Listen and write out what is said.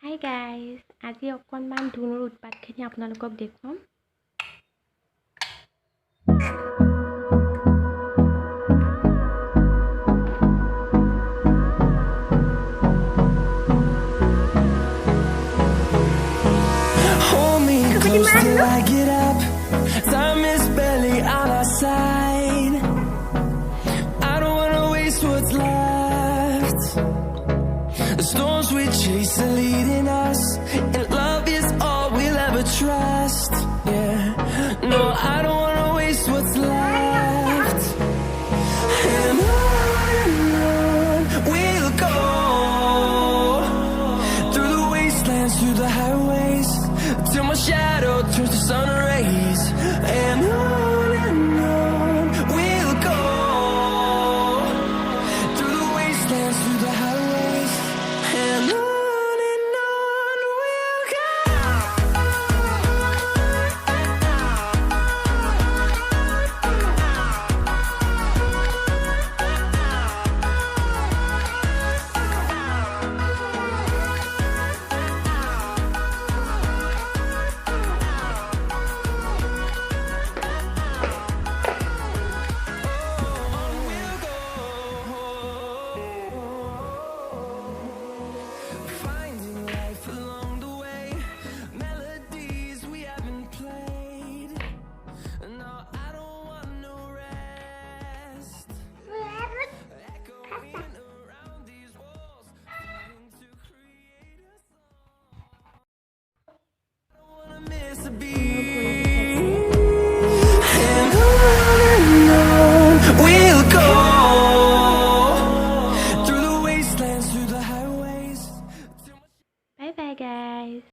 Hi guys, আজি অকণমান ধুনুৰ উৎপাতখিনি আপোনালোকক দেখুৱাম। Hold me close till I get up. Time is barely on our side. I don't wanna waste what's left. The storms we chase are leading us, and love is all we'll ever trust. Yeah, no, I don't wanna waste what's left. And on we'll go, through the wastelands, through the highways, till my shadow turns to sun rays. And on we'll go, through the wastelands, through the highways, and on we'll go. Finding life along the way, melodies we haven't played. No, I don't want no rest. Echoing around these walls, fighting to create a song. I don't wanna miss a beat. And on we'll go, through the wastelands, through the highways. Bye bye guys.